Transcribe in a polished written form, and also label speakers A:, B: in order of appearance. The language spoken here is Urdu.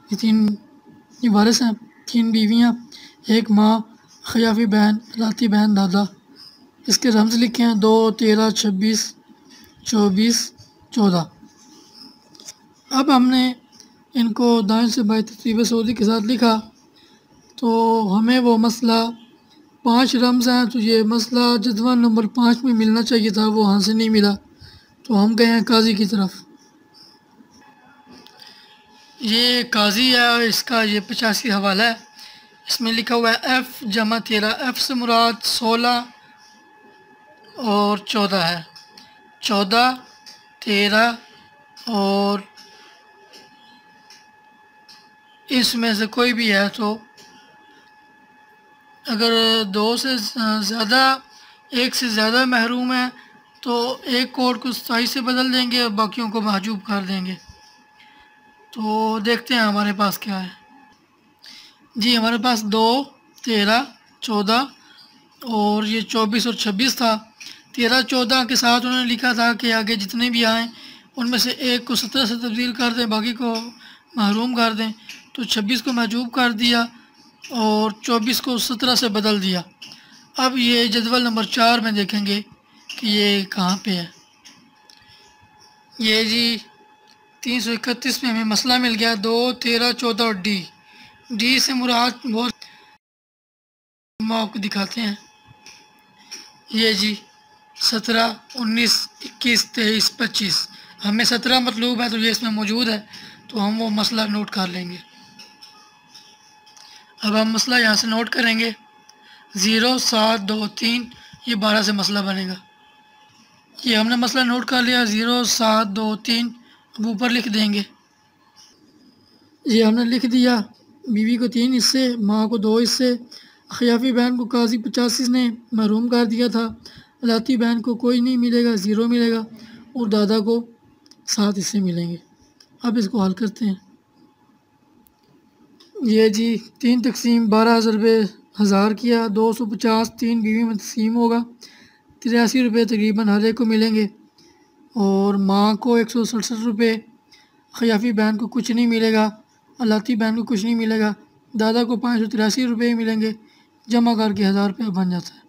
A: یہ 3 وارث ہیں، 3 بیویاں، 1 ماں، خیافی بہن، لاتی بہن، دادا۔ اس کے رمز لکھے ہیں 2، 13، 26، 24، 14۔ اب ہم نے ان کو دائیں سے بائیں ترتیب سعودی کے ساتھ لکھا تو ہمیں وہ مسئلہ 5 رمز ہیں، تو یہ مسئلہ جدول نمبر 5 میں ملنا چاہیے تھا، وہ وہاں سے نہیں ملا، تو ہم گئے ہیں قاضی کی طرف۔ یہ قاضی ہے اور اس کا یہ 85 حوالہ ہے۔ اس میں لکھا ہوا ہے F جمع 13۔ F سے مراد 16 اور 14 ہے، 14، 13 اور اس میں سے کوئی بھی ہے، تو اگر 2 سے زیادہ، 1 سے زیادہ محروم ہے تو ایک کوڈ کو 27 سے بدل دیں گے اور باقیوں کو محجوب کر دیں گے۔ تو دیکھتے ہیں ہمارے پاس کیا ہے۔ جی ہمارے پاس 2، 13، 14 اور یہ 24 اور 26 تھا۔ 13، 14 کے ساتھ انہوں نے لکھا تھا کہ آگے جتنے بھی آئیں ان میں سے ایک کو 17 سے تبدیل کر دیں، باقی کو محروم کر دیں، تو 26 کو محجوب کر دیا اور 24 کو 17 سے بدل دیا۔ اب یہ جدول نمبر 4 میں دیکھیں گے کہ یہ کہاں پہ ہے۔ یہ جی 331 میں ہمیں مسئلہ مل گیا 2، 13، 14 اور ڈی سے مراد بہت آپ کو دکھاتے ہیں۔ یہ جی 17، 19، 21، 23، 25، ہمیں 17 مطلوب ہے تو یہ اس میں موجود ہے، تو ہم وہ مسئلہ نوٹ کر لیں گے۔ اب ہم مسئلہ یہاں سے نوٹ کریں گے 0، 7، 2، 3، یہ 12 سے مسئلہ بنے گا۔ یہ ہم نے مسئلہ نوٹ کر لیا 0، 7، 2، 3، اب اوپر لکھ دیں گے۔ یہ ہم نے لکھ دیا بیوی کو 3 حصے، ماں کو 2 حصے، خیافی بہن کو قاضی 85 نے محروم کر دیا تھا، لاتی بہن کو کوئی نہیں ملے گا، 0 ملے گا، اور دادا کو 7 حصے ملیں گے۔ اب اس کو حل کرتے ہیں۔ یہ جی 3 تقسیم 12 ضربے 1000 کیا، 250 3 بیوی میں تقسیم ہوگا، 83 روپے تقریباً ہر ایک کو ملیں گے، اور ماں کو 167 روپے، خیافی بہن کو کچھ نہیں ملے گا، لاتی بہن کو کچھ نہیں ملے گا، دادا کو 583 روپے ہی ملیں گے، جمع کر کے 1000 روپے بن جاتا ہے۔